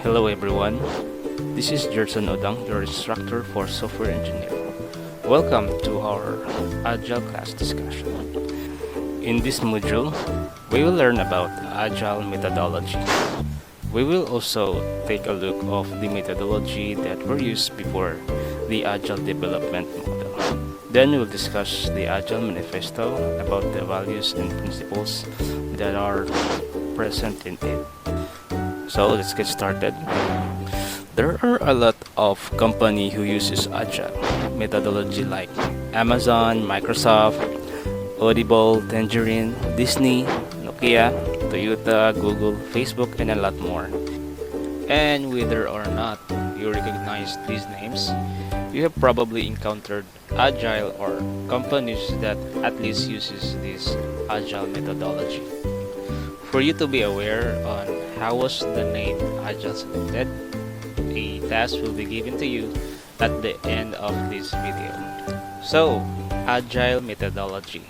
Hello everyone, this is Jerson Odang, your instructor for software engineering. Welcome to our Agile class discussion. In this module, we will learn about Agile Methodology. We will also take a look of the methodology that were used before the Agile development model. Then we'll discuss the Agile Manifesto about the values and principles that are present in it. So let's get started. There are a lot of companies who uses Agile methodology like Amazon, Microsoft, Audible, Tangerine, Disney, Nokia, Toyota, Google, Facebook, and a lot more. And whether or not you recognize these names, you have probably encountered Agile or companies that at least uses this Agile methodology. For you to be aware on how was the name Agile selected, a task will be given to you at the end of this video. So, Agile methodology.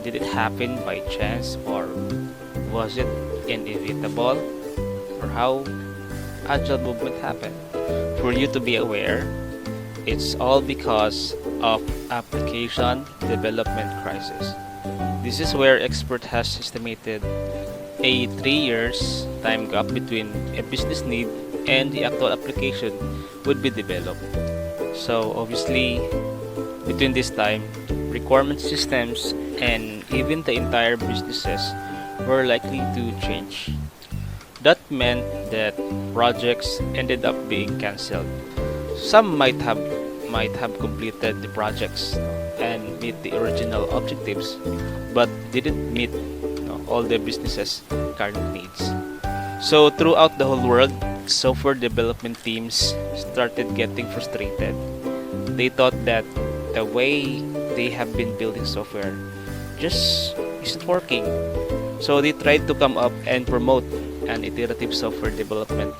Did it happen by chance or was it inevitable? Or how Agile movement happened? For you to be aware, it's all because of application development crisis. This is where expert has estimated a 3 years time gap between a business need and the actual application would be developed. So obviously, between this time, requirement systems and even the entire businesses were likely to change. That meant that projects ended up being cancelled. Some might have completed the projects and meet the original objectives, but didn't meet all the businesses' current needs. So throughout the whole world, software development teams started getting frustrated. They thought that the way they have been building software just isn't working. So they tried to come up and promote an iterative software development.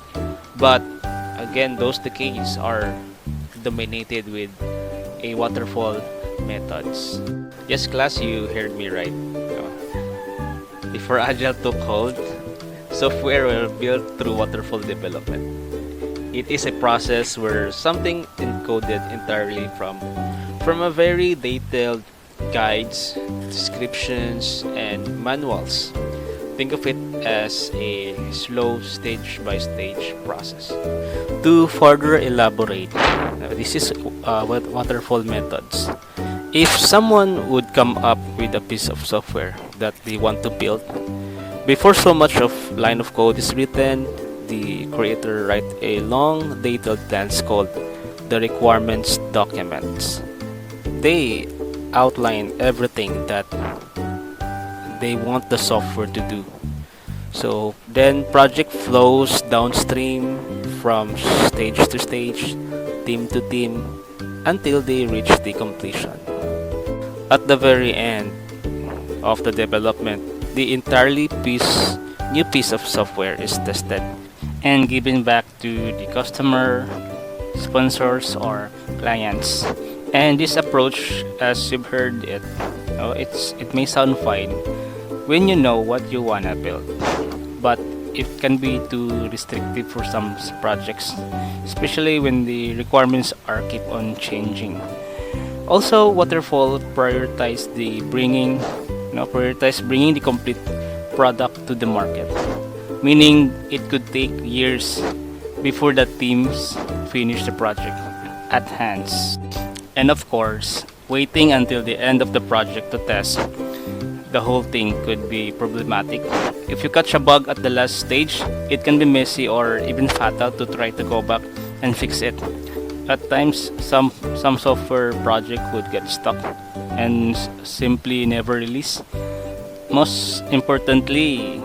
But again, those decades are dominated with a waterfall methods. Yes, class, you heard me right. Before Agile took hold, software were built through waterfall development. It is a process where something encoded entirely from a very detailed guides, descriptions, and manuals. Think of it as a slow stage-by-stage process. To further elaborate, this is waterfall methods. If someone would come up with a piece of software that they want to build, before so much of line of code is written, the creator write a long detailed plans called the requirements documents. They outline everything that they want the software to do. So then project flows downstream from stage to stage, team to team, until they reach the completion. At the very end of the development, the entirely new piece of software is tested and given back to the customer, sponsors, or clients. And this approach, as you've heard it, it may sound fine when you know what you wanna build, but it can be too restrictive for some projects, especially when the requirements are keep on changing. Also, waterfall prioritize bringing the complete product to the market, meaning it could take years before the teams finish the project at hand. And of course, waiting until the end of the project to test the whole thing could be problematic. If you catch a bug at the last stage, it can be messy or even fatal to try to go back and fix it. At times, some software project would get stuck and simply never release. Most importantly,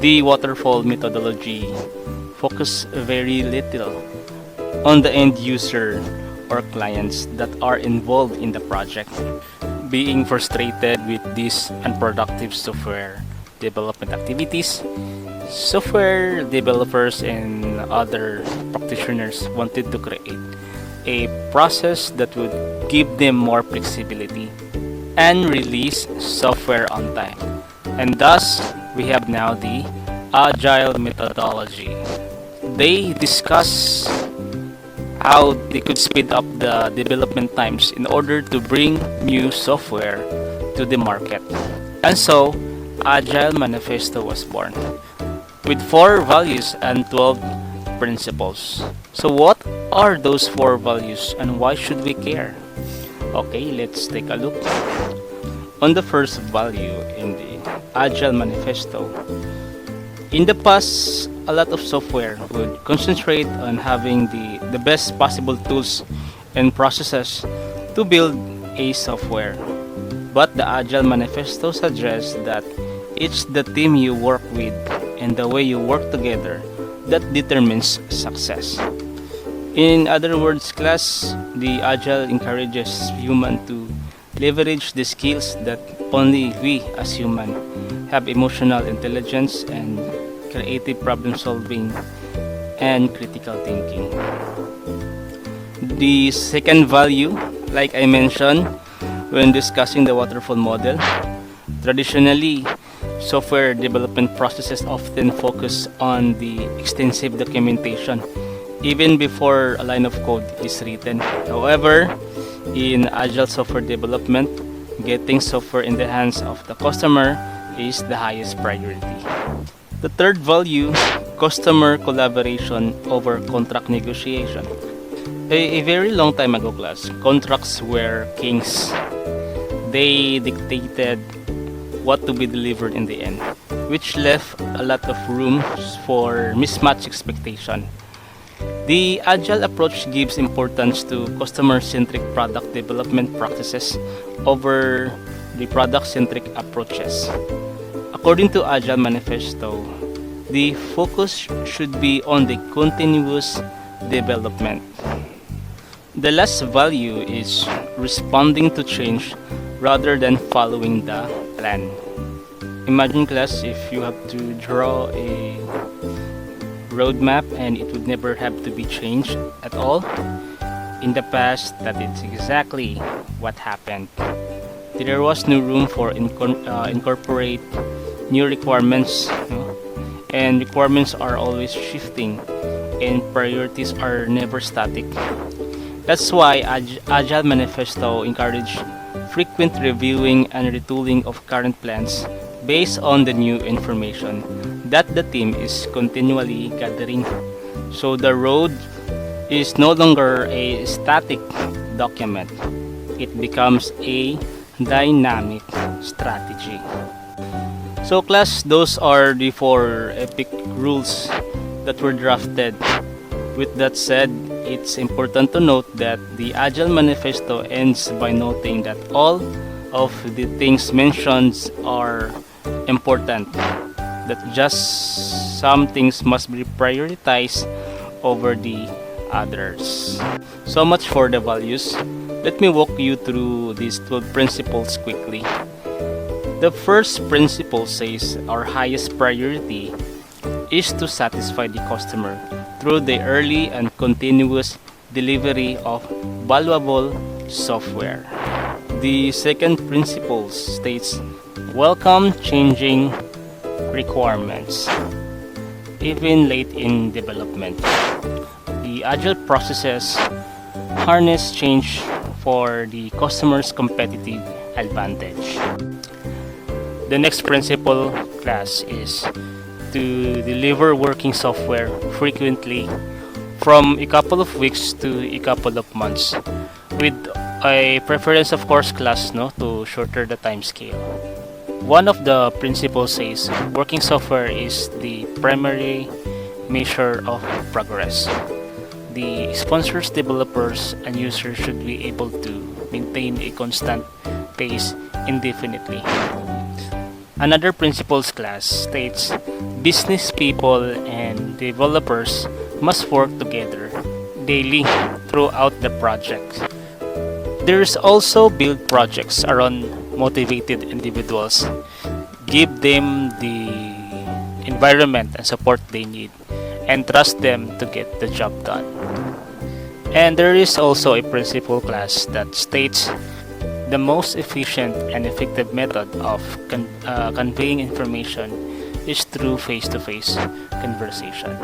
the waterfall methodology focus very little on the end user or clients that are involved in the project being frustrated with these unproductive software development activities. Software developers and other practitioners wanted to create a process that would give them more flexibility and release software on time. And thus, we have now the Agile methodology. They discuss how they could speed up the development times in order to bring new software to the market. And so, Agile Manifesto was born with 4 values and 12 principles. So what are those 4 values and why should we care? Okay, let's take a look. On the first value in the Agile Manifesto, in the past, a lot of software would concentrate on having the best possible tools and processes to build a software. But the Agile Manifesto suggests that it's the team you work with and the way you work together that determines success. In other words, class, the Agile encourages human to leverage the skills that only we as human have: emotional intelligence and creative problem solving and critical thinking. The second value, like I mentioned when discussing the waterfall model, traditionally software development processes often focus on the extensive documentation even before a line of code is written. However, in agile software development, getting software in the hands of the customer is the highest priority. The third value, customer collaboration over contract negotiation. A very long time ago, class, contracts were kings. They dictated what to be delivered in the end, which left a lot of room for mismatched expectation. The agile approach gives importance to customer-centric product development practices over the product-centric approaches. According to Agile Manifesto, the focus should be on the continuous development. The last value is responding to change rather than following the plan. Imagine, class, if you have to draw a roadmap and it would never have to be changed at all. In the past, that is exactly what happened. There was no room for incorporate new requirements, and requirements are always shifting and priorities are never static. That's why Agile Manifesto encourage frequent reviewing and retooling of current plans based on the new information that the team is continually gathering. So the road is no longer a static document. It becomes a dynamic strategy. So class, those are the 4 epic rules that were drafted. With that said, it's important to note that the Agile Manifesto ends by noting that all of the things mentioned are important, that just some things must be prioritized over the others. So much for the values. Let me walk you through these 12 principles quickly. The first principle says our highest priority is to satisfy the customer through the early and continuous delivery of valuable software. The second principle states welcome changing requirements, even late in development. The agile processes harness change for the customer's competitive advantage. The next principle, class, is to deliver working software frequently, from a couple of weeks to a couple of months, with a preference, of course, class, to shorter the time scale. One of the principles says working software is the primary measure of progress. The sponsors, developers, and users should be able to maintain a constant pace indefinitely. Another principles, class, states business people and developers must work together daily throughout the project. There's also build projects around motivated individuals. Give them the environment and support they need and trust them to get the job done. And there is also a principle, class, that states the most efficient and effective method of conveying information is through face-to-face conversation.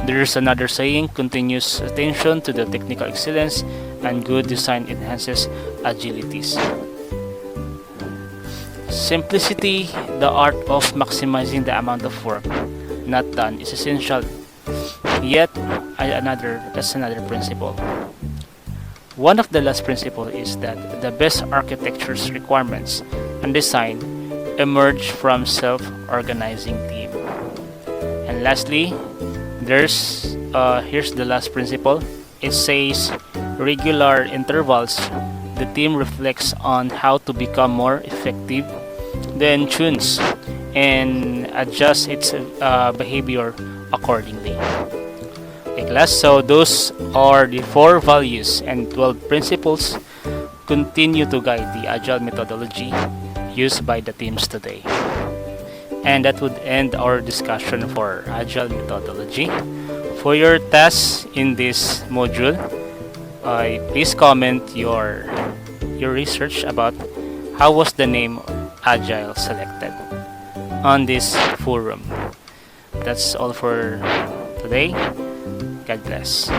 There's another saying, continuous attention to the technical excellence and good design enhances agilities. Simplicity, the art of maximizing the amount of work not done, is essential. Yet, that's another principle. One of the last principles is that the best architecture's requirements and design emerge from self-organizing team. And lastly, here's the last principle. It says regular intervals. The team reflects on how to become more effective, then tunes and adjusts its behavior accordingly. Okay, class. So those are the 4 values and 12 principles continue to guide the Agile methodology used by the teams today. And that would end our discussion for Agile methodology. For your tasks in this module, please comment your research about how was the name Agile selected on this forum. That's all for today. God bless.